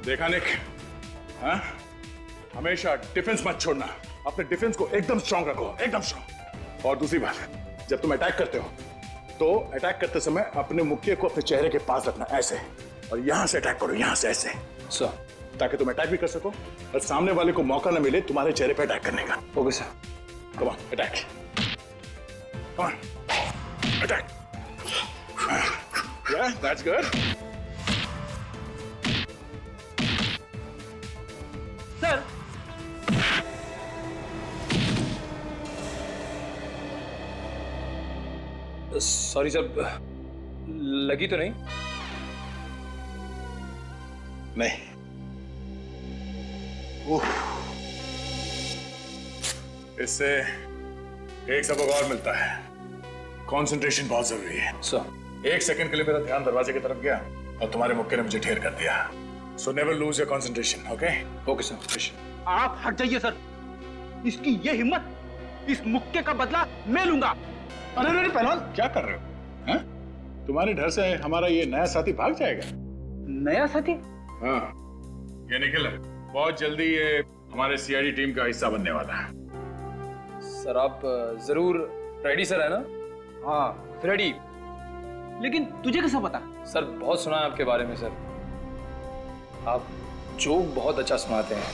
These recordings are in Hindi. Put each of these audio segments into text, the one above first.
देखा निक, हाँ? हमेशा डिफेंस मत छोड़ना, अपने डिफेंस को एकदम स्ट्रांग रखो, एकदम स्ट्रांग। और दूसरी बात, जब तुम अटैक करते हो तो अटैक करते समय अपने मुक्के को अपने चेहरे के पास रखना, ऐसे, और यहां से अटैक करो, यहां से ऐसे, ताकि तुम अटैक भी कर सको और सामने वाले को मौका न मिले तुम्हारे चेहरे पे अटैक करने का। Okay sir. Come on, attack, come on, attack. Yeah, that's good. Sir, sorry sir, लगी तो नहीं? नहीं। इससे एक सबक और मिलता है, कंसंट्रेशन बहुत जरूरी है। सर। 1 सेकंड के लिए मेरा ध्यान दरवाजे की तरफ गया और तुम्हारे मुक्के ने मुझे ढेर कर दिया। So never lose your concentration, okay? Okay sir. आप हट जाइए सर। इसकी ये हिम्मत, इस मुक्के का बदला मैं लूंगा। अरे पहलवान, क्या कर रहे हो? हैं? तुम्हारे डर से हमारा ये नया साथी भाग जाएगा। नया साथी? हाँ, ये निखिल है, बहुत जल्दी ये हमारे सीआईडी टीम का हिस्सा बनने वाला है। सर आप जरूर रेडी सर है ना? हाँ रेडी। लेकिन तुझे कैसा पता? सर बहुत सुना है आपके बारे में सर, आप जोक बहुत अच्छा सुनाते हैं।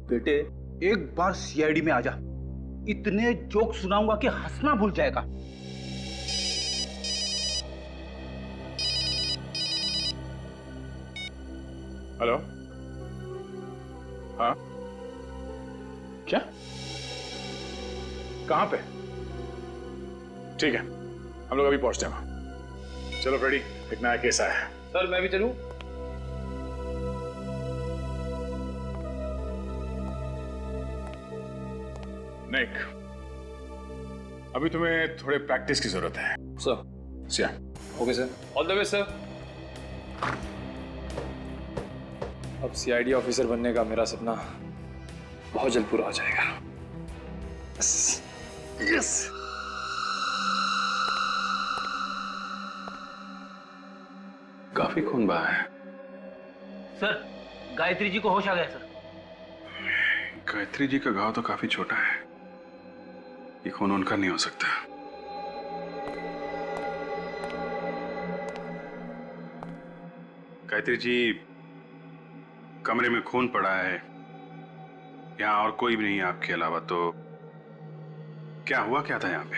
बेटे एक बार सीआईडी में आ जा, इतने जोक सुनाऊंगा कि हंसना भूल जाएगा। हेलो, हाँ, क्या, कहां पे? ठीक है, हम लोग अभी पहुंचते हैं वहां। चलो फ्रेडी, एक नया केस आया है। सर मैं भी चलूं? निक, अभी तुम्हें थोड़े प्रैक्टिस की जरूरत है। Sir. Siya. Okay sir, all the best sir. अब सीआईडी ऑफिसर बनने का मेरा सपना बहुत जल्द पूरा हो जाएगा। यस। काफी खून बहा है। सर गायत्री जी को होश आ गया सर। गायत्री जी का घाव तो काफी छोटा है, ये खून उनका नहीं हो सकता। गायत्री जी, कमरे में खून पड़ा है, यहाँ और कोई भी नहीं है आपके अलावा, तो क्या हुआ क्या था यहाँ पे?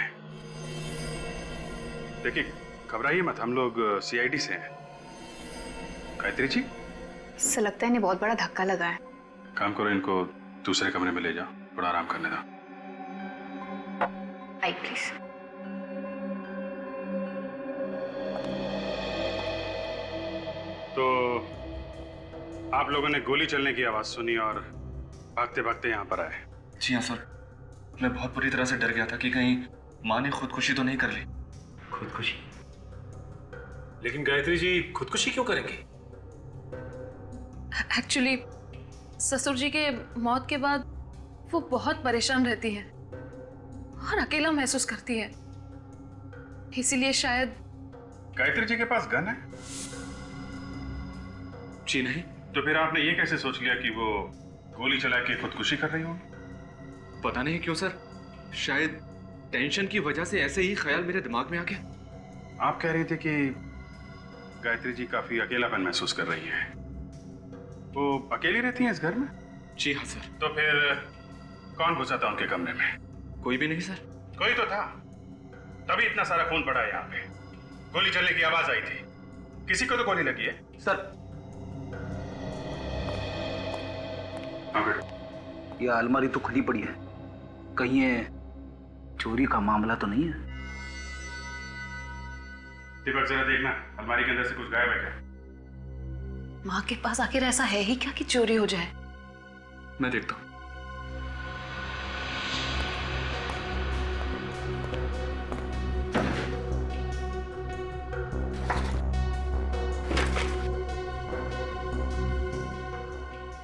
देखिए घबराइए मत, हम लोग सीआईडी से हैं। गायत्री जी, इससे लगता है इन्हें बहुत बड़ा धक्का लगा है। काम करो, इनको दूसरे कमरे में ले जाओ, थोड़ा आराम करने दो। आई प्लीज। तो आप लोगों ने गोली चलने की आवाज सुनी और भागते भागते यहाँ पर आए? जी हाँ सर, मैं बहुत बुरी तरह से डर गया था कि कहीं माँ ने खुदकुशी तो नहीं कर ली। खुदकुशी? लेकिन गायत्री जी खुदकुशी क्यों करेंगी? एक्चुअली ससुर जी के मौत के बाद वो बहुत परेशान रहती है और अकेला महसूस करती है, इसीलिए शायद। गायत्री जी के पास गन है? जी नहीं। तो फिर आपने ये कैसे सोच लिया कि वो गोली चला के खुदकुशी कर रही होगी? पता नहीं क्यों सर, शायद टेंशन की वजह से ऐसे ही ख्याल मेरे दिमाग में आ गया। आप कह रहे थे कि गायत्री जी काफी अकेलापन महसूस कर रही है, वो अकेली रहती हैं इस घर में? जी हाँ सर। तो फिर कौन घुसा था उनके कमरे में? कोई भी नहीं सर। कोई तो था, तभी इतना सारा खून पड़ा है यहाँ पे। गोली चलने की आवाज आई थी, किसी को तो गोली लगी है। सर हाँ बेटा। ये अलमारी तो खुली पड़ी है, कहीं ये चोरी का मामला तो नहीं है? दीपक जरा देखना, अलमारी के अंदर से कुछ गायब है क्या? माँ के पास आखिर ऐसा है ही क्या कि चोरी हो जाए? मैं देखता हूँ।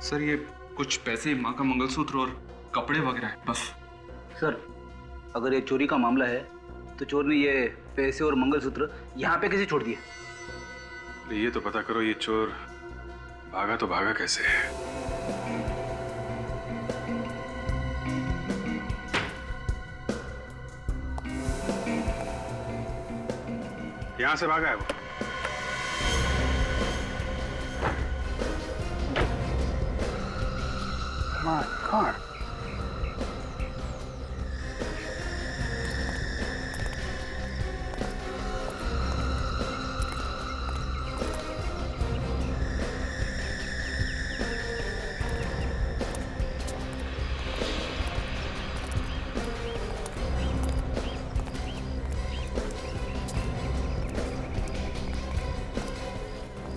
सर ये कुछ पैसे, माँ का मंगलसूत्र और कपड़े वगैरह है बस। सर अगर ये चोरी का मामला है तो चोर ने ये पैसे और मंगलसूत्र यहाँ पे कैसे छोड़ दिए? ये तो पता करो ये चोर भागा तो भागा कैसे है। यहां से भागा है वो। My God.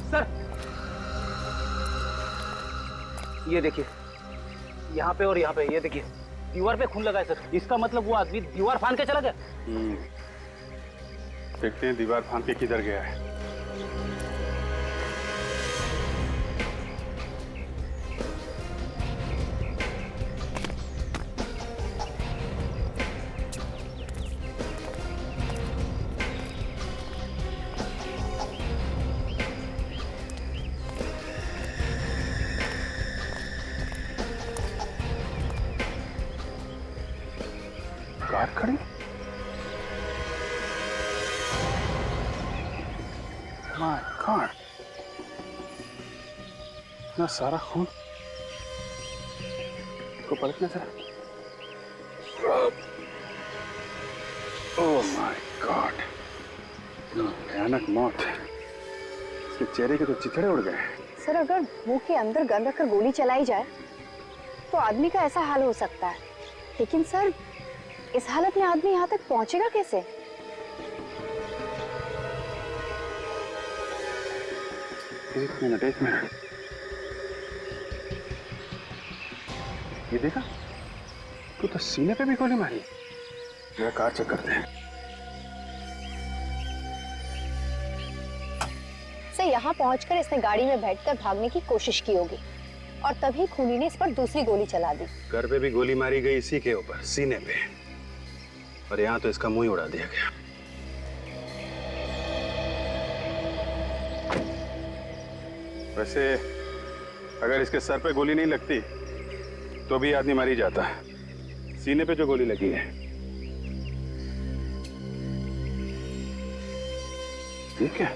सर, ये देखिए, यहाँ पे और यहाँ पे, ये देखिए दीवार पे खून लगा है सर। इसका मतलब वो आदमी दीवार फांद के चला गया। देखते हैं दीवार फांद के किधर गया है। कार खड़ी? माय गॉड, इतना सारा खून। को पलटना जरा। ओह माय गॉड, भयानक मौत। इसके चेहरे के तो चिथड़े उड़ गए। सर, अगर मुंह के अंदर गन रखकर गोली चलाई जाए तो आदमी का ऐसा हाल हो सकता है, लेकिन सर इस हालत में आदमी यहाँ तक पहुंचेगा कैसे? एक मिनट, ये देखा? तू तो सीने पे भी गोली मारी। जरा कार चेक करते हैं। सर, यहाँ पहुंचकर इसने गाड़ी में बैठकर भागने की कोशिश की होगी और तभी खूनी ने इस पर दूसरी गोली चला दी। घर पे भी गोली मारी गई इसी के ऊपर, सीने पे, और यहाँ तो इसका मुंह ही उड़ा दिया गया। वैसे अगर इसके सर पे गोली नहीं लगती तो भी आदमी मारी जाता। सीने पे जो गोली लगी है, ठीक है।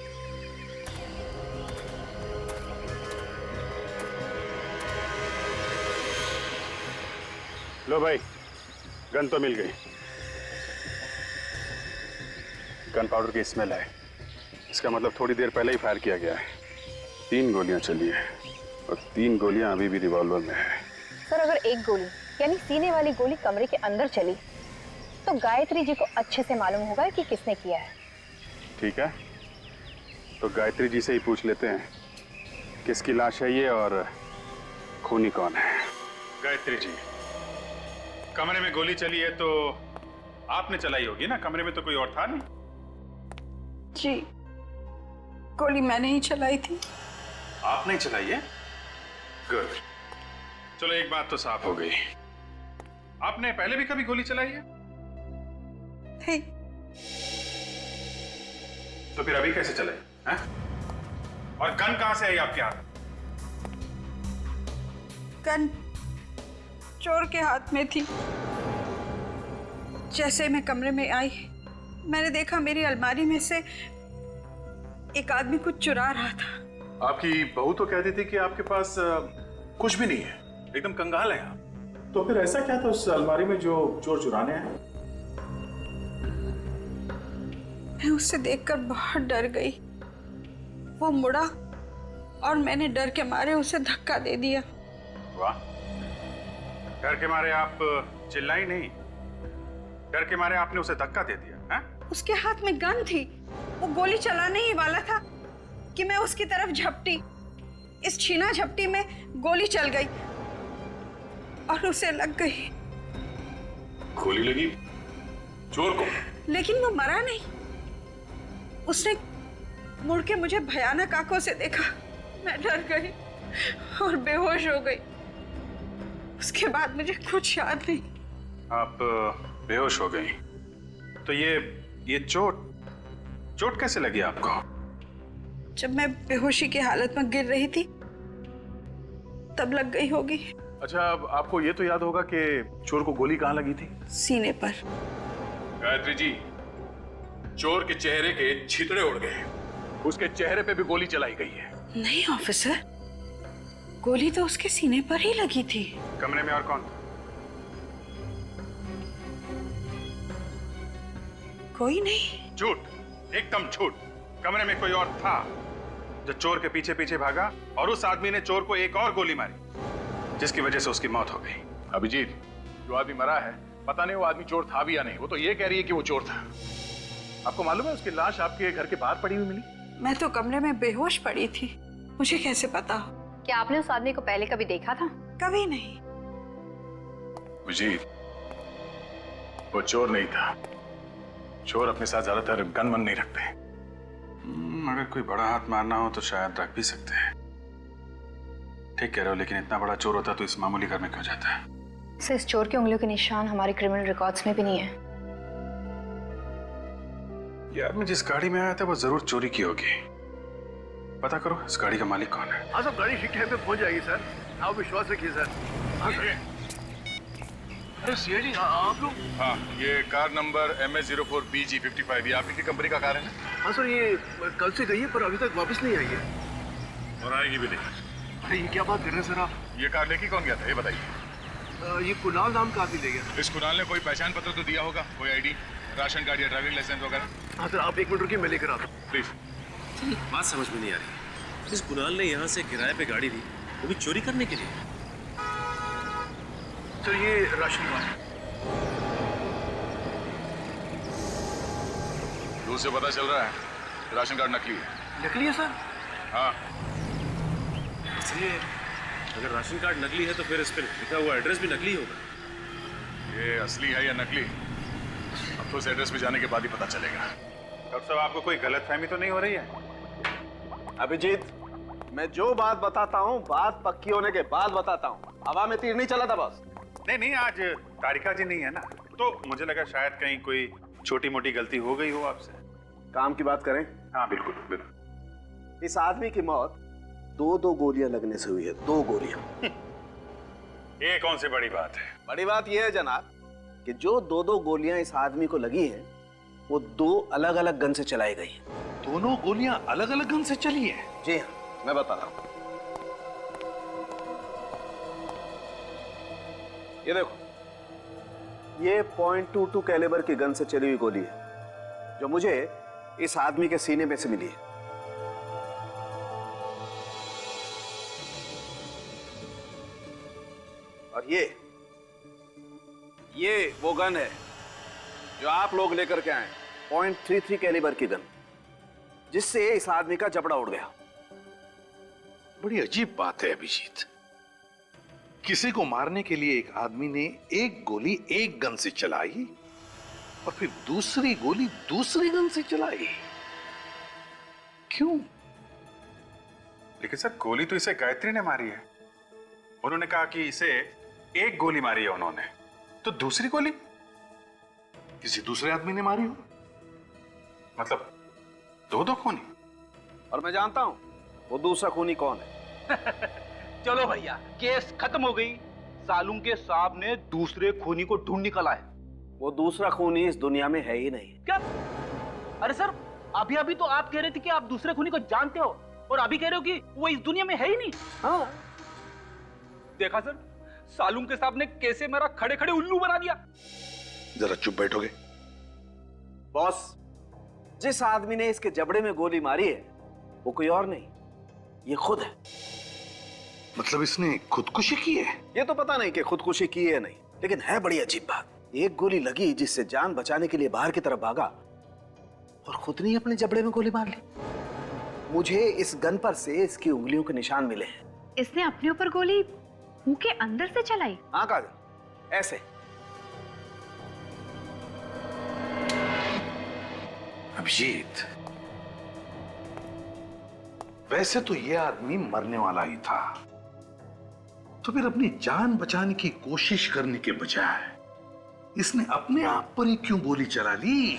लो भाई, गन तो मिल गई। गन पाउडर की स्मेल है। इसका मतलब थोड़ी देर पहले ही फायर किया गया है। 3 गोलियां चली हैं और 3 गोलियां अभी भी रिवॉल्वर में है। सर, अगर एक गोली यानी सीने वाली गोली कमरे के अंदर चली तो गायत्री जी को अच्छे से मालूम होगा कि किसने किया है। ठीक है, तो गायत्री जी से ही पूछ लेते हैं किसकी लाश है ये और खूनी कौन है। गायत्री जी, कमरे में गोली चली है तो आपने चलाई होगी ना? कमरे में तो कोई और था नहीं। जी, गोली मैंने ही चलाई थी। आपने ही चलाई है? गुड। चलो एक बात तो साफ हो गई, आपने पहले भी कभी गोली चलाई है? नहीं। तो फिर अभी कैसे चले हैं? और गन कहां से आई आपके हाथ? गन चोर के हाथ में थी। जैसे मैं कमरे में आई मैंने देखा मेरी अलमारी में से एक आदमी कुछ चुरा रहा था। आपकी बहू तो कहती थी कि आपके पास कुछ भी नहीं है, एकदम कंगाल है आप। तो फिर ऐसा क्या था उस अलमारी में जो चोर चुराने आए? मैं उससे देखकर बहुत डर गई। वो मुड़ा और मैंने डर के मारे उसे धक्का दे दिया। वाह, डर के मारे आप चिल्लाई नहीं, डर के मारे आपने उसे धक्का दे दिया है? उसके हाथ में गन थी, वो गोली चलाने ही वाला था कि मैं उसकी तरफ झपटी। इस छीना झपटी में गोली चल गई और उसे लग गई। गोली लगी चोर को? लेकिन वो मरा नहीं। उसने मुड़ के मुझे भयानक आंखों से देखा। मैं डर गई और बेहोश हो गई। उसके बाद मुझे कुछ याद नहीं। आप बेहोश हो गई? तो ये चोट कैसे लगी आपको? जब मैं बेहोशी की हालत में गिर रही थी तब लग गई होगी। अच्छा, अब आपको ये तो याद होगा कि चोर को गोली कहाँ लगी थी? सीने पर। गायत्री जी, चोर के चेहरे के छितड़े उड़ गए, उसके चेहरे पे भी गोली चलाई गई है। नहीं ऑफिसर, गोली तो उसके सीने पर ही लगी थी। कमरे में और कौन? कोई नहीं। झूठ, एकदम झूठ। कमरे में कोई और था जो चोर के पीछे पीछे भागा और उस आदमी ने चोर को एक और गोली मारी जिसकी वजह से उसकी मौत हो गई। अभिजीत, जो आदमी मरा है, पता नहीं वो आदमी चोर था भी या नहीं। वो तो ये कह रही है कि वो चोर था। आपको मालूम है उसकी लाश आपके घर के बाहर पड़ी हुई मिली? मैं तो कमरे में बेहोश पड़ी थी, मुझे कैसे पता? क्या आपने उस आदमी को पहले कभी देखा था? कभी नहीं। अभिजीत, वो चोर नहीं था। चोर अपने साथ ज्यादातर गन मन नहीं रखते। अगर कोई बड़ा हाथ मारना हो तो शायद रख भी सकते हैं। ठीक कह रहे हो, लेकिन इतना बड़ा चोर होता तो इस मामूली घर में क्यों जाता है? सर, इस चोर के उंगलियों के निशान हमारे क्रिमिनल रिकॉर्ड्स में भी नहीं है। यार, मैं जिस गाड़ी में आया था वो जरूर चोरी की होगी। पता करो इस गाड़ी का मालिक कौन है। हाँ, सब गाड़ी ठीक टाइम पे पहुंच जाएगी सर, आप विश्वास रखिए सर। हाँ सर। अरे सीआईडी, आप लोग? हाँ, ये कार नंबर MS04BG55, ये आपकी कंपनी का कार है ना? हाँ सर, ये कल से गई है पर अभी तक वापस नहीं आई है। और आएगी भी नहीं। अरे ये क्या बात कर रहे हैं सर आप? ये कार लेके कौन गया था, ये बताइए। ये कुणाल नाम का आदमी ले गया। इस कुणाल ने कोई पहचान पत्र तो दिया होगा, कोई आईडी, राशन कार्ड या ड्राइविंग लाइसेंस वगैरह? हाँ सर, आप 1 मिनट रुकिए, मैं लेकर आता हूँ। प्लीज। बात समझ में नहीं आ रही। इस कुणाल ने यहाँ से किराए पे गाड़ी ली, वो भी चोरी करने के लिए। सर ये राशन कार्ड। दूर से पता चल रहा है राशन कार्ड नकली है। नकली है सर? हाँ। इसलिए अगर राशन कार्ड नकली है तो फिर इस पर लिखा हुआ एड्रेस भी नकली होगा। ये असली है या नकली, अब तो उस एड्रेस पे जाने के बाद ही पता चलेगा। डॉक्टर साहब, आपको कोई गलतफहमी तो नहीं हो रही है? अभिजीत, मैं जो बात बताता हूँ बात पक्की होने के बाद बताता हूँ। हवा में तीर नहीं चला था बस। नहीं, आज तारिका जी नहीं है ना, तो मुझे लगा शायद कहीं कोई छोटी मोटी गलती हो गई हो आपसे। काम की बात करें? हाँ बिल्कुल बिल्कुल। इस आदमी की मौत 2 गोलियां लगने से हुई है। 2 गोलियां। ये कौन सी बड़ी बात है? बड़ी बात यह है जनाब कि जो 2 गोलियां इस आदमी को लगी हैं वो 2 अलग अलग गन से चलाई गई हैं। दोनों गोलियां अलग अलग गन से चली है? जी हाँ, मैं बता रहा हूं। ये देखो, ये .22 कैलिबर की गन से चली हुई गोली है जो मुझे इस आदमी के सीने में से मिली है। और ये वो गन है जो आप लोग लेकर के आए, .33 कैलिबर की गन, जिससे इस आदमी का जबड़ा उड़ गया। बड़ी अजीब बात है अभिजीत, किसी को मारने के लिए एक आदमी ने एक गोली एक गन से चलाई और फिर दूसरी गोली दूसरी गन से चलाई। क्यों? लेकिन सर, गोली तो इसे गायत्री ने मारी है। उन्होंने कहा कि इसे एक गोली मारी है उन्होंने, तो दूसरी गोली किसी दूसरे आदमी ने मारी हो। मतलब 2 खूनी। और मैं जानता हूं वो दूसरा खूनी कौन है। चलो भैया, केस खत्म हो गई। सालुंके साहब ने दूसरे खूनी को ढूंढ निकाला है। वो दूसरा खूनी इस दुनिया में है ही नहीं। क्या? अरे सर, अभी तो आप कह रहे थे कि आप दूसरे खूनी को जानते हो और अभी कह रहे हो कि वो इस दुनिया में है ही नहीं। हाँ, देखा सर, सालुंके साहब ने कैसे मेरा खड़े खड़े उल्लू बना दिया। जरा चुप बैठोगे? बॉस, जिस आदमी ने इसके जबड़े में गोली मारी है वो कोई और नहीं, ये खुद है। मतलब इसने खुदकुशी की है? ये तो पता नहीं कि खुदकुशी की है नहीं, लेकिन है बड़ी अजीब बात। एक गोली लगी जिससे जान बचाने के लिए बाहर की तरफ भागा और खुद ने अपने जबड़े में गोली मार ली। मुझे इस गन पर से इसकी उंगलियों के निशान मिले हैं। इसने अपने ऊपर गोली मुंह के अंदर से चलाई? हाँ काजल, ऐसे। अभिजीत, वैसे तो ये आदमी मरने वाला ही था, तो फिर अपनी जान बचाने की कोशिश करने के बजाय इसने अपने आप पर ही क्यों गोली चला ली?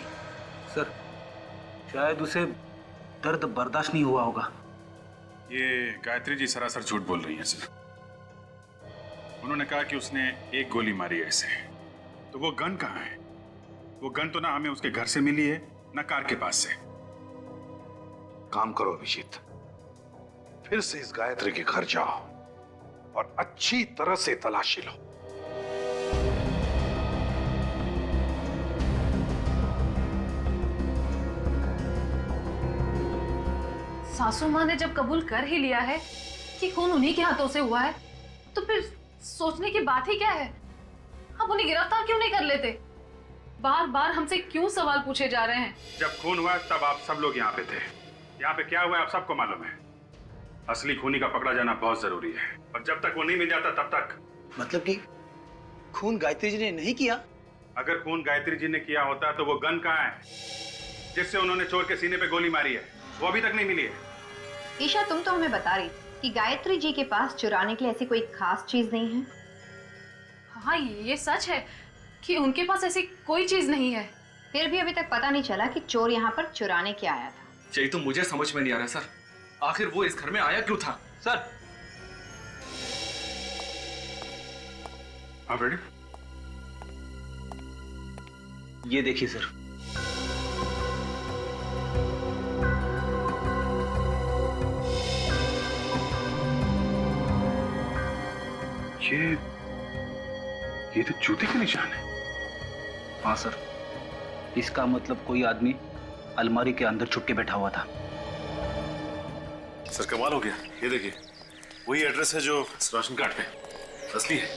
सर, शायद उसे दर्द बर्दाश्त नहीं हुआ होगा। ये गायत्री जी सरासर झूठ बोल रही हैं सर। उन्होंने कहा कि उसने एक गोली मारी है इसे। तो वो गन कहाँ है? वो गन तो ना हमें उसके घर से मिली है ना कार के पास से। काम करो अभिजीत, फिर से इस गायत्री के घर जाओ और अच्छी तरह से तलाशी लो। सासू माँ ने जब कबूल कर ही लिया है कि खून उन्हीं के हाथों से हुआ है, तो फिर सोचने की बात ही क्या है? हम उन्हें गिरफ्तार क्यों नहीं कर लेते? बार बार हमसे क्यों सवाल पूछे जा रहे हैं? जब खून हुआ तब आप सब लोग यहाँ पे थे। यहाँ पे क्या हुआ आप सबको मालूम है। असली खूनी का पकड़ा जाना बहुत जरूरी है, और जब तक वो नहीं मिल जाता तब तक। मतलब कि खून गायत्री जी ने नहीं किया? अगर खून गायत्री जी ने किया होता तो वो गन कहाँ है जिससे उन्होंने चोर के सीने पे गोली मारी है? वो अभी तक नहीं मिली है। ईशा, तुम तो हमें बता रही कि गायत्री जी के पास चुराने के लिए ऐसी कोई खास चीज नहीं है। हाँ, ये सच है कि उनके पास ऐसी कोई चीज नहीं है। फिर भी अभी तक पता नहीं चला कि चोर यहाँ पर चुराने क्या आया था। यही तो मुझे समझ में नहीं आ रहा सर, आखिर वो इस घर में आया क्यों था? सर, आप रेडी? ये देखिए सर। ये तो जूते के निशान है। हाँ सर, इसका मतलब कोई आदमी अलमारी के अंदर छुप के बैठा हुआ था। सर कमाल हो गया, ये देखिए वही एड्रेस है जो राशन कार्ड पे असली है।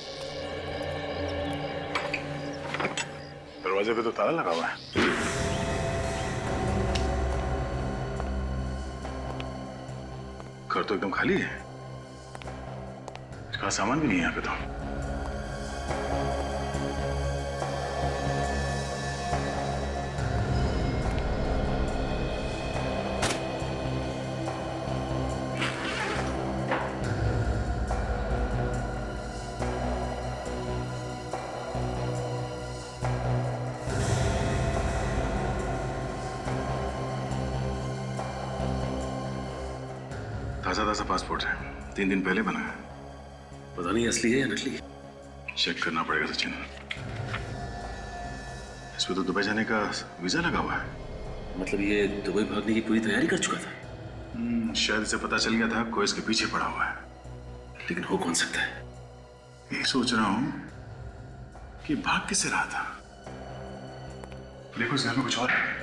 दरवाजे पे तो ताला लगा हुआ है। घर तो एकदम खाली है, इसका सामान भी नहीं है यहाँ पे तो। ताजा ताजा पासपोर्ट है, 3 दिन पहले बना है। पता नहीं असली है या नकली। चेक करना पड़ेगा सचिन। इस पे तो दुबई जाने का वीजा लगा हुआ है। मतलब ये दुबई भागने की पूरी तैयारी कर चुका था। शायद इसे पता चल गया था कोई इसके पीछे पड़ा हुआ है। लेकिन हो कौन सकता है? यही सोच रहा हूं कि भाग किससे रहा था। देखो इस घर में कुछ और है।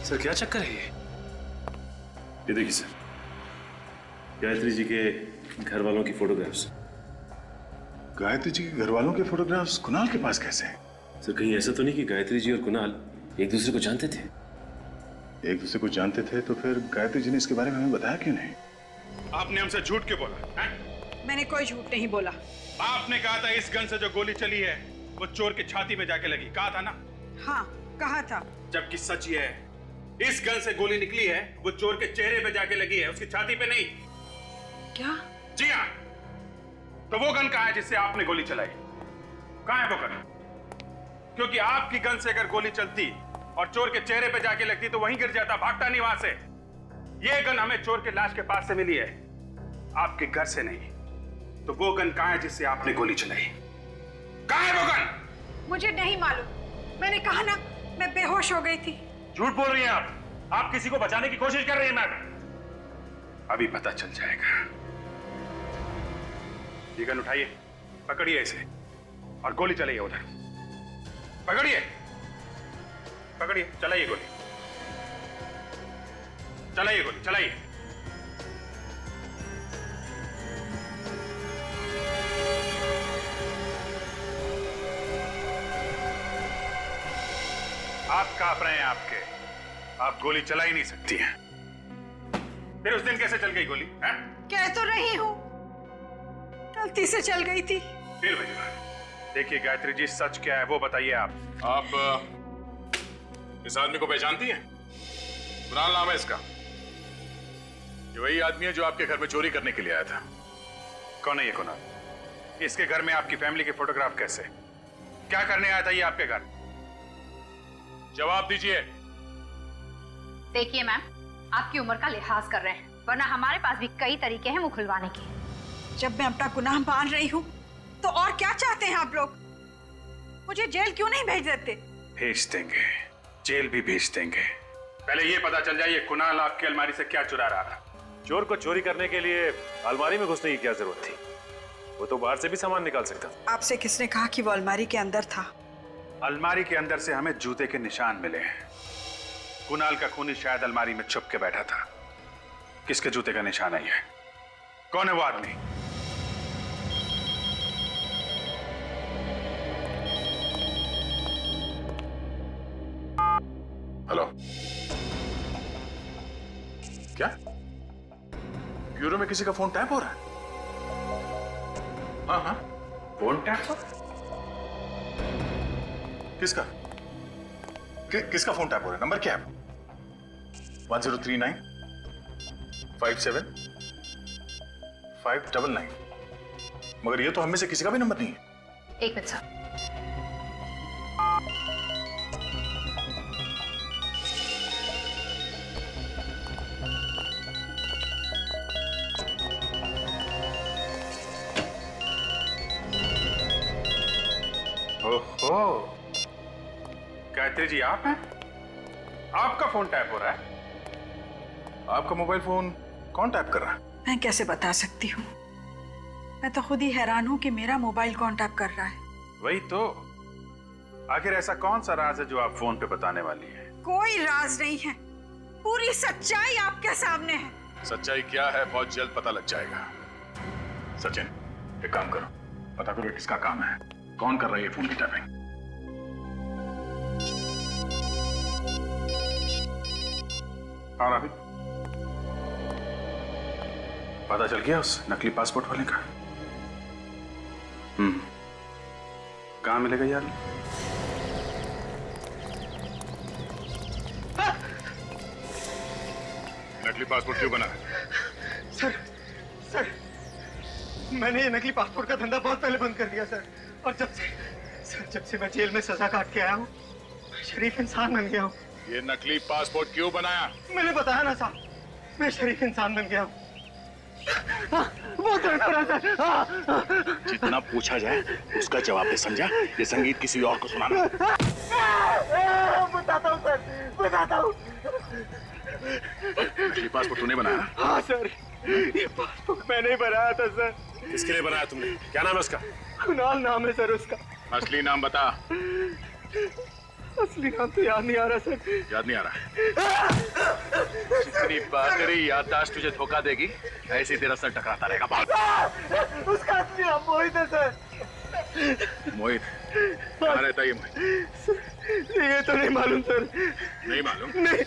सर क्या चक्कर है ये देखिए सर, गायत्री जी के घर वालों की फोटोग्राफ्स। गायत्री जी के घर वालों के फोटोग्राफ्स कुणाल के पास कैसे हैं? सर कहीं ऐसा तो नहीं कि गायत्री जी और कुणाल एक दूसरे को जानते थे? एक दूसरे को जानते थे तो फिर गायत्री जी ने इसके बारे में हमें बताया क्यों नहीं? आपने हमसे झूठ क्यों बोला है? मैंने कोई झूठ नहीं बोला। आपने कहा था इस गन से जो गोली चली है वो चोर की छाती में जाके लगी, कहा था ना? हाँ कहा था। जबकि सच ये है, इस गन से गोली निकली है वो चोर के चेहरे पे जाके लगी है, उसकी छाती पे नहीं। क्या? जी हाँ। तो वो गन कहाँ है जिससे आपने गोली चलाई? कहाँ है वो गन? क्योंकि आपकी गन से अगर गोली चलती और चोर के चेहरे पे जाके लगती तो वहीं गिर जाता, भागता नहीं वहां से। ये गन हमें चोर के लाश के पास से मिली है, आपके घर से नहीं। तो वो गन कहाँ है जिससे आपने गोली चलाई? कहाँ है वो गन? मुझे नहीं मालूम। मैंने कहा ना, मैं बेहोश हो गई थी। झूठ बोल रही हैं आप किसी को बचाने की कोशिश कर रही हैं मैडम। अभी पता चल जाएगा। ये गन उठाइए, पकड़िए इसे और गोली चलाइए उधर। पकड़िए, पकड़िए, चलाइए गोली, चलाइए गोली, चलाइए। आप कांप रहे हैं आपके, आप गोली चला ही नहीं सकती हैं। फिर उस दिन कैसे चल गई गोली? हैं? कह तो रही हूँ, गलती से चल गई थी। फिर भैया देखिए गायत्री जी, सच क्या है वो बताइए आप इस आदमी को पहचानती हैं? कुणाल नाम है इसका। ये वही आदमी है जो आपके घर में चोरी करने के लिए आया था। कौन है ये कुणाल? इसके घर में आपकी फैमिली के फोटोग्राफ कैसे? क्या करने आया था ये आपके घर? जवाब दीजिए। देखिए मैम, आपकी उम्र का लिहाज कर रहे हैं, वरना हमारे पास भी कई तरीके हैं मुंह खुलवाने के। जब मैं अपना गुनाह मान रही हूँ तो और क्या चाहते हैं आप लोग? मुझे जेल क्यों नहीं भेज देते? भेज देंगे, जेल भी भेज देंगे। पहले ये पता चल जाए ये कुणाल आपकी अलमारी से क्या चुरा रहा था। चोर को चोरी करने के लिए अलमारी में घुसने की क्या जरूरत थी? वो तो बाहर से भी सामान निकाल सकता था। आपसे किसने कहा कि वो अलमारी के अंदर था? अलमारी के अंदर से हमें जूते के निशान मिले हैं। कुणाल का खूनी शायद अलमारी में छुप के बैठा था। किसके जूते का निशान है ये? कौन है वो आदमी? हेलो, क्या ब्यूरो में किसी का फोन टैप हो रहा है? हाँ हाँ, फोन टैप हो? किसका? किसका फोन टैप हो रहा है? नंबर क्या है? 1039 57 599। मगर ये तो हमें से किसी का भी नंबर नहीं है। एक मिनट सर। ओहो, गायत्री जी आप हैं? आपका फोन टैप हो रहा है? आपका मोबाइल फोन कौन टैप कर रहा है? मैं कैसे बता सकती हूँ? मैं तो खुद ही हैरान हूँ कि मेरा मोबाइल कौन टैप कर रहा है। वही तो। आखिर ऐसा कौन सा राज है जो आप फोन पे बताने वाली है? कोई राज नहीं है, पूरी सच्चाई आपके सामने है। सच्चाई क्या है बहुत जल्द पता लग जाएगा। सचिन, एक काम करो, पता करो किसका काम है, कौन कर रहा है ये फोन की टैपिंग। हाँ राहुल, पता चल गया उस नकली पासपोर्ट वाले का? कहाँ मिलेगा यार? नकली पासपोर्ट क्यों बना? सर मैंने ये नकली पासपोर्ट का धंधा बहुत पहले बंद कर दिया सर। और जब से मैं जेल में सजा काट के आया हूँ, शरीफ इंसान बन गया हूँ। ये नकली पासपोर्ट क्यों बनाया? मैंने बताया ना साहब, मैं शरीफ इंसान बन गया हूँ। बहुत दर्द हो रहा सर। जितना पूछा जाए उसका जवाब दे, समझा? ये संगीत किसी और को सुनाना। बताता हूँ सर, बताता हूँ। नकली पासपोर्ट तूने बनाया? हाँ सर, ये पासपोर्ट मैंने ही बनाया था सर। किसके लिए बनाया तुमने? क्या नाम है उसका? कुणाल नाम है सर उसका। असली नाम बता। असली नाम तो याद नहीं आ रहा सर। याद नहीं आ रहा? जितनी बहादुरी याददाश्त तुझे धोखा देगी, ऐसे तेरा सर टकराता रहेगा। उसका असली नाम मोहित है सर। मोहित? कहाँ रहता है ये मोहित? ये तो नहीं मालूम सर। नहीं मालूम? नहीं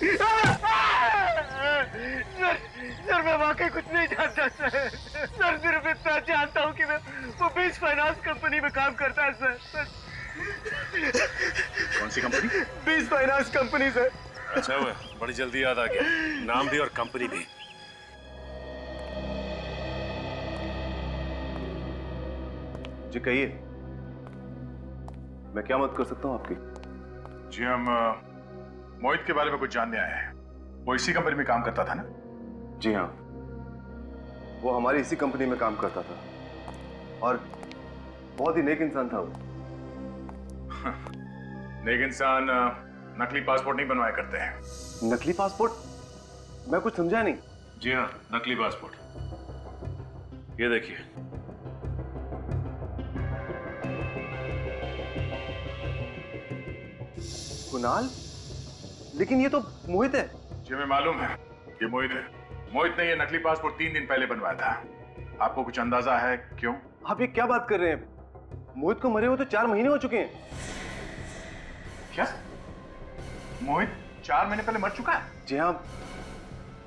सर, मैं वाकई कुछ नहीं जानता सर। सिर्फ इतना जानता हूँ कि वो बीच फाइनेंस कंपनी में काम करता है सर। कौन सी कंपनी? बीच फाइनेंस कंपनी सर। अच्छा हुआ, बड़ी जल्दी याद आ गया, नाम भी और कंपनी भी। जी कहिए, मैं क्या मदद कर सकता हूँ आपकी? जी हम मोहित के बारे में कुछ जानने आए हैं। वो इसी कंपनी में काम करता था ना? जी हाँ, वो हमारी इसी कंपनी में काम करता था और बहुत ही नेक इंसान था वो। नेक इंसान नकली पासपोर्ट नहीं बनवाया करते हैं। नकली पासपोर्ट? मैं कुछ समझा नहीं। जी हाँ, नकली पासपोर्ट। ये देखिए। कुणाल? लेकिन ये तो मोहित है। जी हमें मालूम है ये मोहित है। मोहित ने ये नकली पासपोर्ट 3 दिन पहले बनवाया था। आपको कुछ अंदाजा है क्यों? आप ये क्या बात कर रहे हैं? मोहित को मरे हुए तो 4 महीने हो चुके हैं। क्या? मोहित 4 महीने पहले मर चुका है? जी हाँ,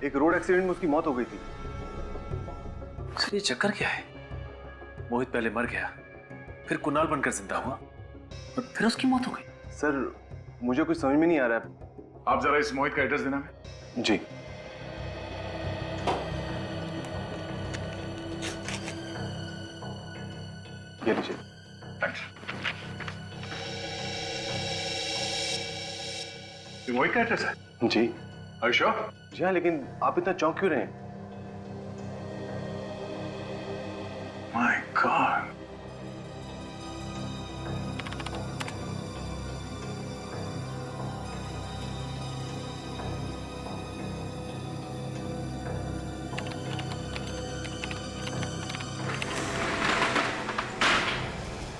एक रोड एक्सीडेंट में उसकी मौत हो गई थी। सर ये चक्कर क्या है? मोहित पहले मर गया, फिर कुणाल बनकर जिंदा हुआ और फिर उसकी मौत हो गई। सर मुझे कुछ समझ में नहीं आ रहा है। आप जरा इस मोहित का एड्रेस देना है। जी। ये लीजिए। थैंक्स। वही का एड्रेस है? जी। Are you sure? जी हाँ, लेकिन आप इतना चौंक क्यों रहे हैं? My God.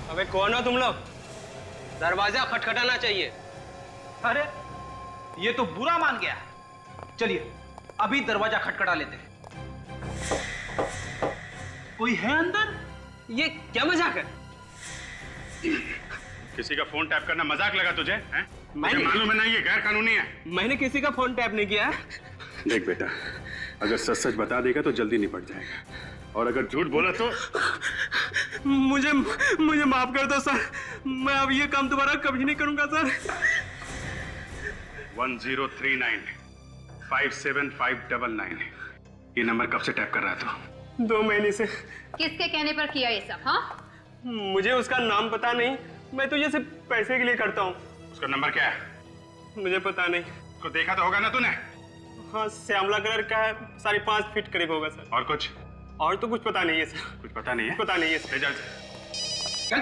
अबे कौन हो तुम लोग? दरवाजा खटखटाना चाहिए। अरे ये तो बुरा मान गया। चलिए अभी दरवाजा खटखटा लेते हैं। कोई है अंदर? ये क्या मजाक है? किसी का फोन टैप करना मजाक लगा तुझे? हैं? मुझे मैंने- मालूम है ना, ये गैर कानूनी है। मैंने किसी का फोन टैप नहीं किया। देख बेटा, अगर सच सच बता देगा तो जल्दी निपट जाएगा, और अगर झूठ बोला तो मुझे माफ कर दो सर, मैं अब ये काम दोबारा कभी नहीं करूंगा सर। 1039-57599 ये नंबर कब से टैप कर रहा था? 2 महीने से। किसके कहने पर किया ये सब? हाँ, मुझे उसका नाम पता नहीं, मैं तो ये सिर्फ पैसे के लिए करता हूँ। उसका नंबर क्या है? मुझे पता नहीं। उसको देखा तो होगा ना तूने? हाँ, श्यामला कलर का है, 5.5 फीट करीब होगा सर। और कुछ? और तो कुछ पता नहीं है सर। कुछ पता नहीं है? पता नहीं है सर। ले जा इसे। चल।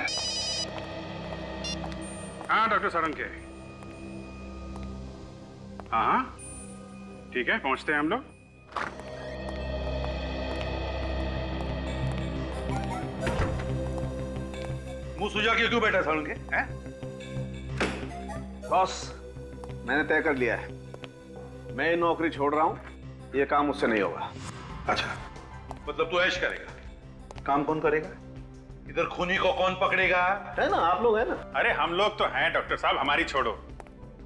हाँ डॉक्टर सारंग के। हाँ ठीक है, पहुंचते हैं हम लोग। मुंह सुजा के क्यों बैठा था उनके? बॉस, मैंने तय कर लिया है, मैं नौकरी छोड़ रहा हूँ, ये काम मुझसे नहीं होगा। अच्छा, मतलब तू ऐश करेगा? काम कौन करेगा? इधर खूनी को कौन पकड़ेगा? है ना, आप लोग है ना। अरे हम लोग तो हैं डॉक्टर साहब, हमारी छोड़ो।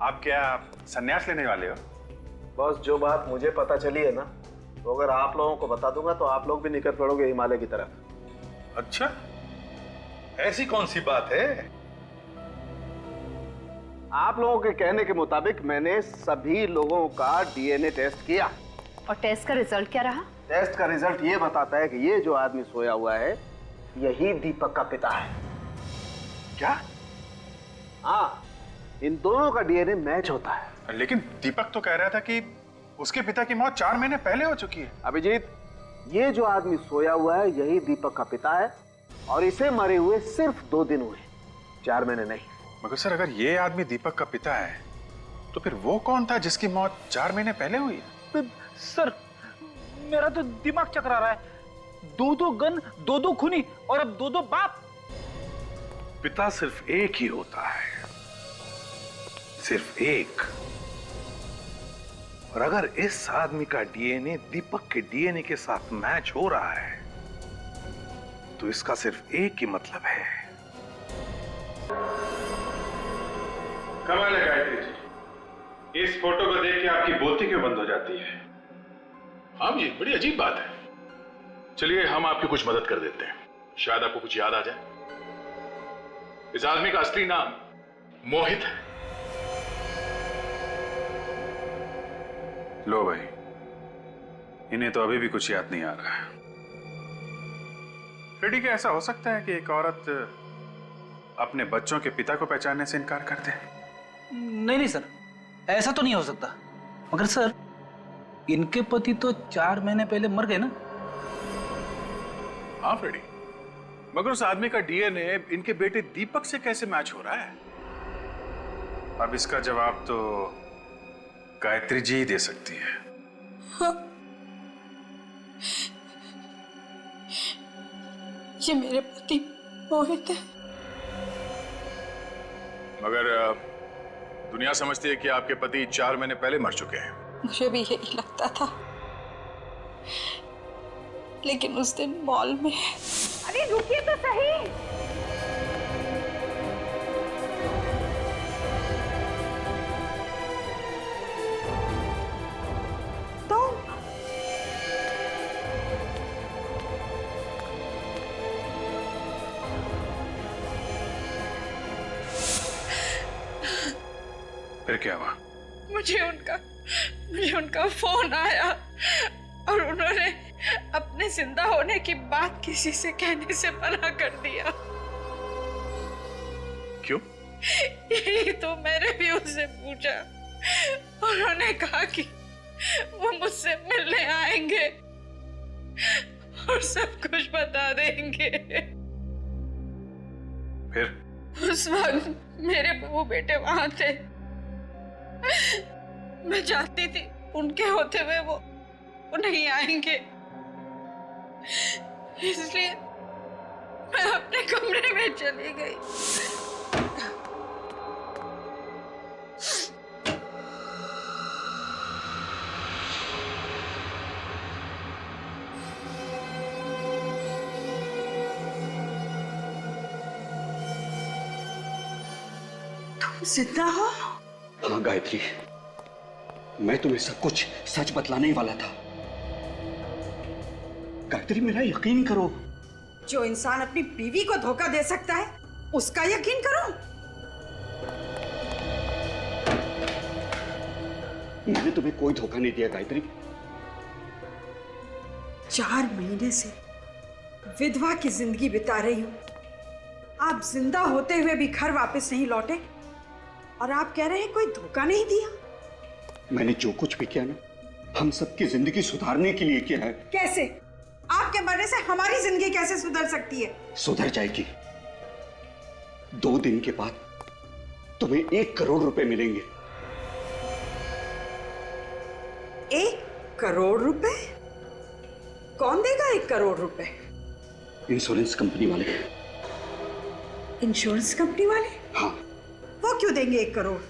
आप क्या संन्यास लेने वाले हो? बॉस, जो बात मुझे पता चली है ना, तो अगर आप लोगों को बता दूंगा तो आप लोग भी निकल पड़ोगे हिमालय की तरफ। अच्छा, ऐसी कौन सी बात है? आप लोगों के कहने के मुताबिक मैंने सभी लोगों का डीएनए टेस्ट किया, और टेस्ट का रिजल्ट क्या रहा? टेस्ट का रिजल्ट ये बताता है कि ये जो आदमी सोया हुआ है यही दीपक का पिता है। क्या? हाँ, इन दोनों का डीएनए मैच होता है। लेकिन दीपक तो कह रहा था कि उसके पिता की मौत 4 महीने पहले हो चुकी है। अभिजीत, ये जो आदमी सोया हुआ है यही दीपक का पिता है, और इसे मरे हुए सिर्फ 2 दिन हुए, 4 महीने नहीं। मगर सर, अगर ये आदमी दीपक का पिता है तो फिर वो कौन था जिसकी मौत 4 महीने पहले हुई? सर मेरा तो दिमाग चकरा रहा है। 2 गन, 2 खूनी, और अब 2 बाप। पिता सिर्फ एक ही होता है, सिर्फ एक। और अगर इस आदमी का डीएनए दीपक के डीएनए के साथ मैच हो रहा है तो इसका सिर्फ एक ही मतलब है। कमाल है गायत्री जी, इस फोटो को देख के आपकी बोलती क्यों बंद हो जाती है? हाँ जी, बड़ी अजीब बात है। चलिए हम आपकी कुछ मदद कर देते हैं, शायद आपको कुछ याद आ जाए। इस आदमी का असली नाम मोहित है। लो भाई, इन्हें तो अभी भी कुछ याद नहीं आ रहा है। फ्रेडी, क्या ऐसा हो सकता है कि एक औरत अपने बच्चों के पिता को पहचानने से इनकार कर दे? नहीं सर, ऐसा तो नहीं हो सकता। मगर सर, इनके पति तो 4 महीने पहले मर गए ना। हाँ फ्रेडी, मगर उस आदमी का डीएनए इनके बेटे दीपक से कैसे मैच हो रहा है? अब इसका जवाब तो गायत्री जी ही दे सकती है। हाँ। ये मेरे पति मोहित है। मगर दुनिया समझती है कि आपके पति 4 महीने पहले मर चुके हैं। मुझे भी यही लगता था, लेकिन उस दिन मॉल में। अरे रुकिए तो सही। फिर क्या हुआ? मुझे उनका फोन आया और उन्होंने अपने जिंदा होने की बात किसी से कहने से मना कर दिया। यही तो मैंने भी उससे पूछा। उन्होंने कहा कि वो मुझसे मिलने आएंगे और सब कुछ बता देंगे। फिर उस वक्त मेरे बहू बेटे वहां थे। मैं जानती थी उनके होते हुए वो नहीं आएंगे, इसलिए मैं अपने कमरे में चली गई। तुम जिंदा हो? हाँ गायत्री, मैं तुम्हें सब कुछ सच बतलाने ही वाला था। गायत्री मेरा यकीन करो। जो इंसान अपनी बीवी को धोखा दे सकता है उसका यकीन करो। मैंने तुम्हें कोई धोखा नहीं दिया गायत्री। 4 महीने से विधवा की जिंदगी बिता रही हूं। आप जिंदा होते हुए भी घर वापस नहीं लौटे और आप कह रहे हैं कोई धोखा नहीं दिया। मैंने जो कुछ भी किया ना, हम सबकी जिंदगी सुधारने के लिए किया है। कैसे? आपके मरने से हमारी जिंदगी कैसे सुधर सकती है? सुधर जाएगी। 2 दिन के बाद तुम्हें 1 करोड़ रुपए मिलेंगे। 1 करोड़ रुपए? कौन देगा 1 करोड़ रुपए? इंश्योरेंस कंपनी वाले। इंश्योरेंस कंपनी वाले? हाँ। वो क्यों देंगे 1 करोड़?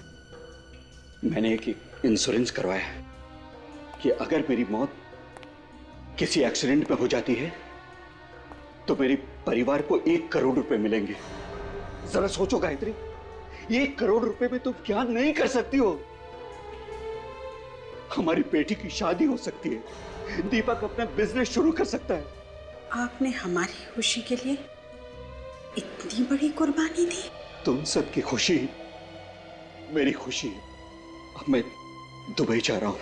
मैंने एक इंश्योरेंस करवाया है कि अगर मेरी मौत किसी एक्सीडेंट में हो जाती है तो मेरे परिवार को 1 करोड़ रुपए मिलेंगे। जरा सोचो गायत्री, 1 करोड़ रुपए में तुम क्या नहीं कर सकती हो। हमारी बेटी की शादी हो सकती है, दीपक अपना बिजनेस शुरू कर सकता है। आपने हमारी खुशी के लिए इतनी बड़ी कुर्बानी दी। तुम सबकी खुशी मेरी खुशी है। अब मैं दुबई जा रहा हूं,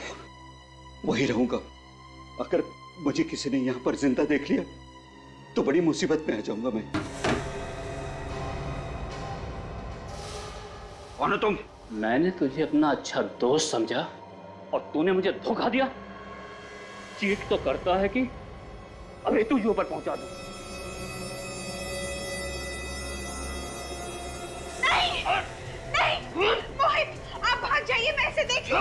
वहीं रहूंगा। अगर मुझे किसी ने यहां पर जिंदा देख लिया तो बड़ी मुसीबत में आ जाऊंगा मैं। कौन हो तुम? मैंने तुझे अपना अच्छा दोस्त समझा और तूने मुझे धोखा दिया। चीट तो करता है कि अभी तुझे ऊपर पहुंचा दूं। नहीं, नहीं, मोहित, आप भाग जाइए, मैं इसे देखिए।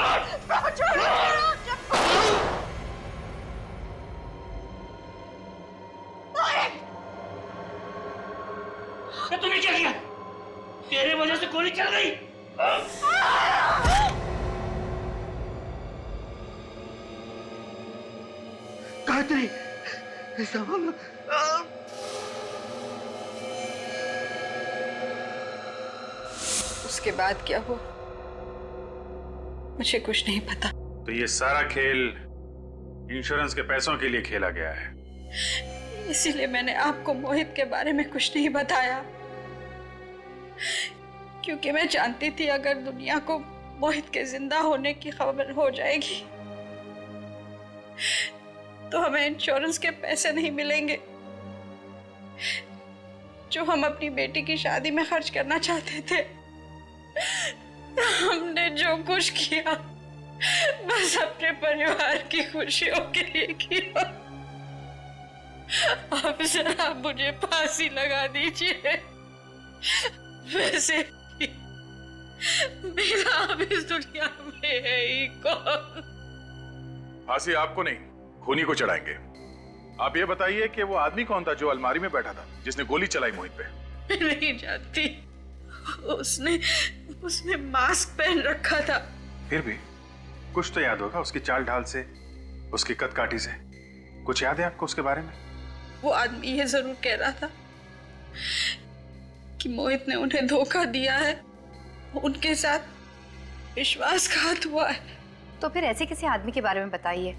तूने क्या किया? तेरे वजह से गोली चल गई। गायत्री, उसके बाद क्या हुआ मुझे कुछ नहीं पता। तो ये सारा खेल इंश्योरेंस के पैसों के लिए खेला गया है। इसीलिए मैंने आपको मोहित के बारे में कुछ नहीं बताया, क्योंकि मैं जानती थी अगर दुनिया को मोहित के जिंदा होने की खबर हो जाएगी तो हमें इंश्योरेंस के पैसे नहीं मिलेंगे जो हम अपनी बेटी की शादी में खर्च करना चाहते थे। हमने जो कुछ किया बस अपने परिवार की खुशियों के लिए किया। अब जरा मुझे फांसी लगा दीजिए। वैसे मेरा अब इस दुनिया में है ही कौन? फांसी आपको नहीं, खूनी को चढ़ाएंगे। आप ये बताइए कि वो आदमी कौन था जो अलमारी में बैठा था, जिसने गोली चलाई मोहित पे? मैं नहीं जानती। उसने मास्क पहन रखा था। फिर भी कुछ तो याद होगा उसकी चाल ढाल से, उसकी कद काठी से। कुछ याद है आपको उसके बारे में? वो आदमी ये जरूर कह रहा था कि मोहित ने उन्हें धोखा दिया है, उनके साथ विश्वासघात हुआ है। तो फिर ऐसे किसी आदमी के बारे में बताइए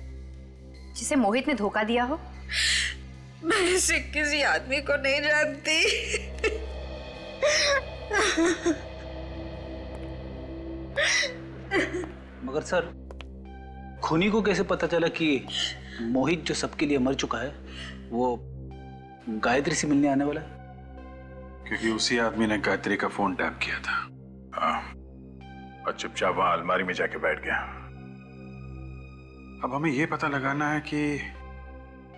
जिसे मोहित ने धोखा दिया हो। मैं ऐसे किसी आदमी को नहीं जानती। मगर सर, खूनी को कैसे पता चला कि मोहित जो सबके लिए मर चुका है वो गायत्री से मिलने आने वाला है? क्योंकि उसी आदमी ने गायत्री का फोन टैप किया था। हाँ, और चुपचाप वहां अलमारी में जाके बैठ गया। अब हमें यह पता लगाना है कि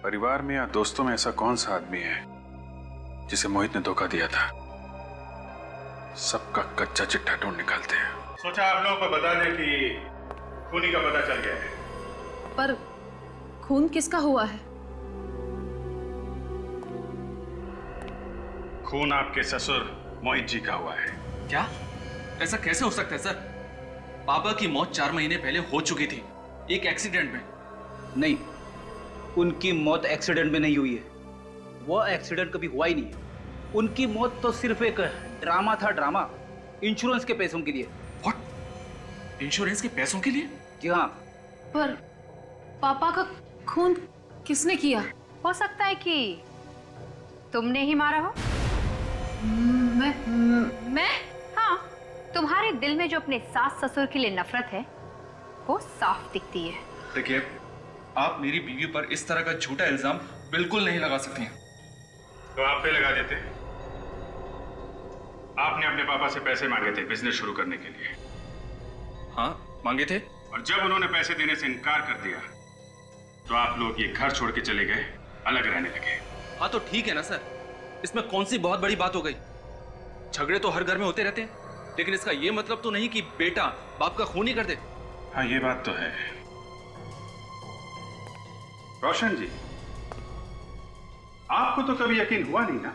परिवार में या दोस्तों में ऐसा कौन सा आदमी है जिसे मोहित ने धोखा दिया था। सबका कच्चा चिट्ठा ढूंढ निकालते हैं। सोचा आप लोगों को बता दें कि खूनी का पता चल गया है। पर खून किसका हुआ है? खून आपके ससुर मोहित जी का हुआ है। क्या? ऐसा कैसे हो सकता है सर? पापा की मौत 4 महीने पहले हो चुकी थी, एक एक्सीडेंट में। नहीं, उनकी मौत एक्सीडेंट में नहीं हुई है। वो एक्सीडेंट कभी हुआ ही नहीं है। उनकी मौत तो सिर्फ एक ड्रामा था, ड्रामा, इंश्योरेंस के पैसों के लिए। व्हाट? इंश्योरेंस के पैसों के लिए? जी हाँ। पर पापा का खून किसने किया? हो सकता है कि तुमने ही मारा हो। मैं? हाँ, तुम्हारे दिल में जो अपने सास ससुर के लिए नफरत है वो साफ दिखती है। देखिए, आप मेरी बीवी पर इस तरह का झूठा इल्जाम बिल्कुल नहीं लगा सकती हैं। तो आप पे लगा देते। आपने अपने पापा से पैसे मांगे थे बिजनेस शुरू करने के लिए। हाँ, मांगे थे। और जब उन्होंने पैसे देने से इनकार कर दिया तो आप लोग ये घर छोड़ के चले गए, अलग रहने लगे। हाँ तो ठीक है ना सर, इसमें कौन सी बहुत बड़ी बात हो गई? झगड़े तो हर घर में होते रहते हैं, लेकिन इसका ये मतलब तो नहीं कि बेटा बाप का खून ही कर दे। हाँ, ये बात तो है। रोशन जी, आपको तो कभी यकीन हुआ नहीं ना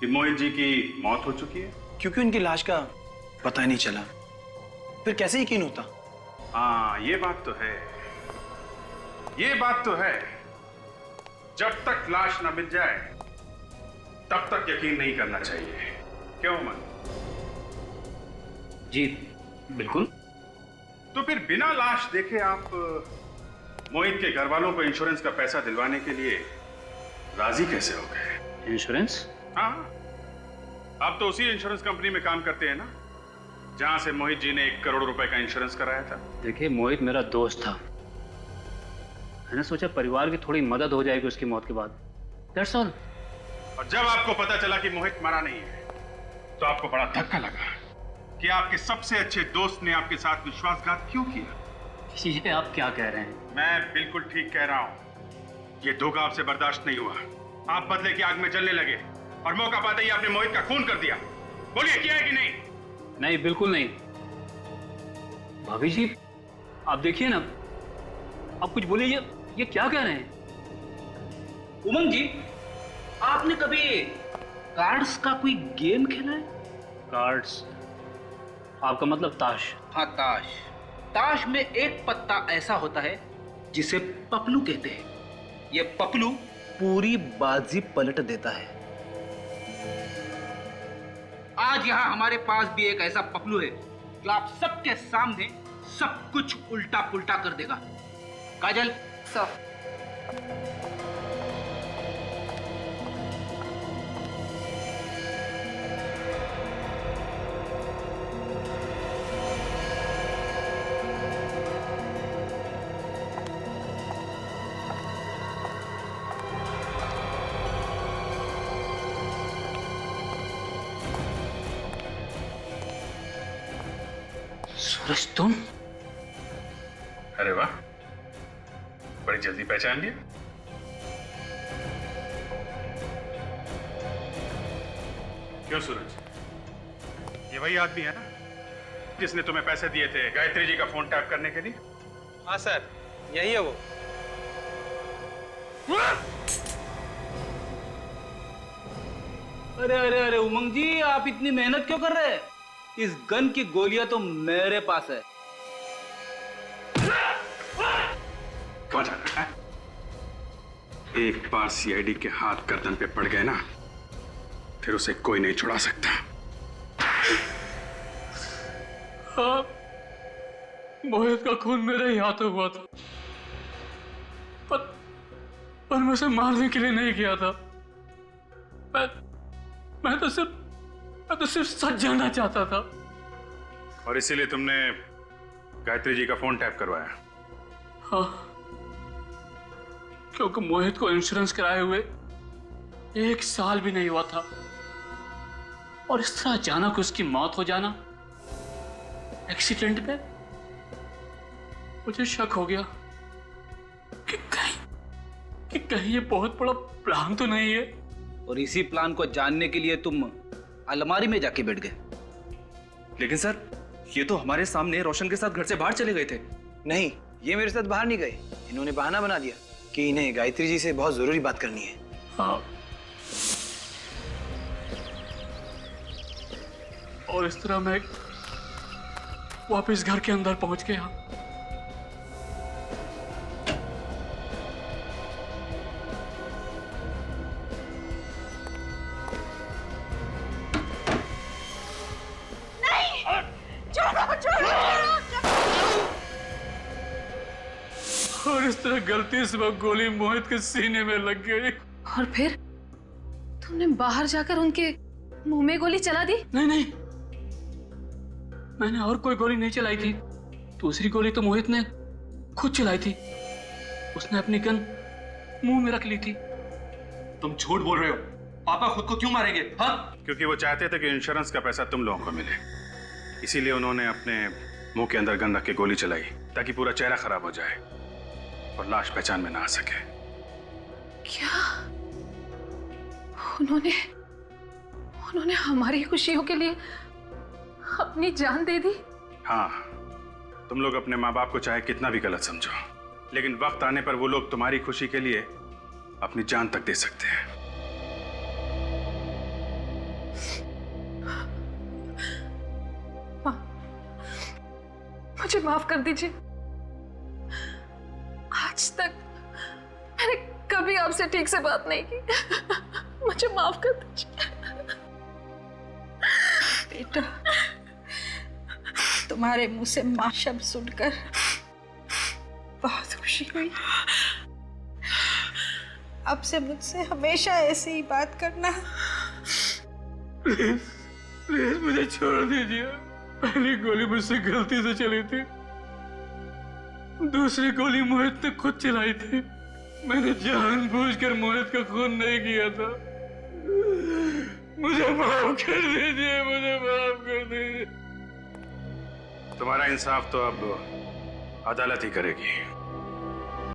कि मोहित जी की मौत हो चुकी है? क्योंकि उनकी लाश का पता ही नहीं चला, फिर कैसे यकीन होता? हाँ, ये बात तो है, ये बात तो है। जब तक लाश न मिल जाए तब तक यकीन नहीं करना चाहिए। क्यों मन? जी बिल्कुल। तो फिर बिना लाश देखे आप मोहित के घर वालों को इंश्योरेंस का पैसा दिलवाने के लिए राजी कैसे हो गए? इंश्योरेंस? हाँ, आप तो उसी इंश्योरेंस कंपनी में काम करते हैं ना जहां से मोहित जी ने 1 करोड़ रुपए का इंश्योरेंस कराया था। देखिए, मोहित मेरा दोस्त था। मैंने सोचा परिवार की थोड़ी मदद हो जाएगी उसकी मौत के बाद। That's all. और जब आपको पता चला कि मोहित मरा नहीं है तो आपको बड़ा धक्का लगा कि आपके सबसे अच्छे दोस्त ने आपके साथ विश्वासघात क्यों किया। ये आप क्या कह रहे हैं? मैं बिल्कुल ठीक कह रहा हूं। ये धोखा आपसे बर्दाश्त नहीं हुआ। आप बदले की आग में जलने लगे और मौका पाते ही आपने मोहित का खून कर दिया। बोलिए, किया है कि नहीं? नहीं, बिल्कुल नहीं। भाभी जी, आप देखिए ना, आप कुछ बोलिए। ये क्या कह रहे हैं? उमंग जी, आपने कभी कार्ड्स का कोई गेम खेला है? कार्ड्स? आपका मतलब ताश? हाँ, ताश। ताश में एक पत्ता ऐसा होता है जिसे पपलू कहते हैं। ये पपलू पूरी बाजी पलट देता है। आज यहाँ हमारे पास भी एक ऐसा पपलू है जो आप सबके सामने सब कुछ उल्टा पुल्टा कर देगा। काजल, सर, सूरज, तुम? अरे वाह, बड़ी जल्दी पहचान लिया। क्यों सूरज, ये वही आदमी है ना जिसने तुम्हें पैसे दिए थे गायत्री जी का फोन टैप करने के लिए? हाँ सर, यही है वो। अरे अरे अरे उमंग जी, आप इतनी मेहनत क्यों कर रहे हैं? इस गन की गोलियां तो मेरे पास है। कौन जाना है? एक बार सीआईडी के हाथ गर्दन पे पड़ गए ना, फिर उसे कोई नहीं छुड़ा सकता। हाँ, मोहित का खून मेरे ही हाथों हुआ था, पर मैं उसे मारने के लिए नहीं किया था। मैं तो सिर्फ सच जानना चाहता था। और इसीलिए तुमने गायत्री जी का फोन टैप करवाया? हाँ, क्योंकि मोहित को इंश्योरेंस कराए हुए 1 साल भी नहीं हुआ था, और इस तरह अचानक उसकी मौत हो जाना एक्सीडेंट में मुझे शक हो गया कि कहीं ये बहुत बड़ा प्लान तो नहीं है। और इसी प्लान को जानने के लिए तुम अलमारी में जाके बैठ गए। लेकिन सर, ये तो हमारे सामने रोशन के साथ घर से बाहर चले गए थे। नहीं, ये मेरे साथ बाहर नहीं गए। इन्होंने बहाना बना दिया कि इन्हें गायत्री जी से बहुत जरूरी बात करनी है। हाँ। और इस तरह मैं वापस घर के अंदर पहुंच गया। और इस तरह गलती से वो गोली मोहित के सीने में लग गई। और फिर तुमने बाहर जाकर उनके मुंह में गोली चला दी? नहीं, मैंने और कोई गोली नहीं चलाई थी। दूसरी गोली तो मोहित ने खुद चलाई थी। उसने अपनी गन मुंह में रख ली थी। तुम झूठ बोल रहे हो। पापा खुद को क्यों मारेंगे? हाँ, क्योंकि वो चाहते थे कि इंश्योरेंस का पैसा तुम लोगों को मिले, इसीलिए उन्होंने अपने मुंह के अंदर गन रख के गोली चलाई ताकि पूरा चेहरा खराब हो जाए और लाश पहचान में ना आ सके। क्या उन्होंने हमारी खुशियों के लिए अपनी जान दे दी? हाँ, तुम लोग अपने माँ बाप को चाहे कितना भी गलत समझो, लेकिन वक्त आने पर वो लोग तुम्हारी खुशी के लिए अपनी जान तक दे सकते हैं। मुझे माफ कर दीजिए। आज तक मैंने कभी आपसे ठीक से बात नहीं की। मुझे माफ कर दीजिए। बेटा, तुम्हारे मुंह से मां शब्द सुनकर बहुत खुशी हुई। अब से मुझसे हमेशा ऐसी ही बात करना। प्लीज मुझे छोड़ दीजिए। पहली गोली मुझसे गलती से चली थी, दूसरी गोली मोहित ने खुद चलाई थी। मैंने जानबूझकर मोहित का खून नहीं किया था। मुझे माफ कर दीजिए, मुझे माफ कर दीजिए। तुम्हारा इंसाफ तो अब अदालत ही करेगी।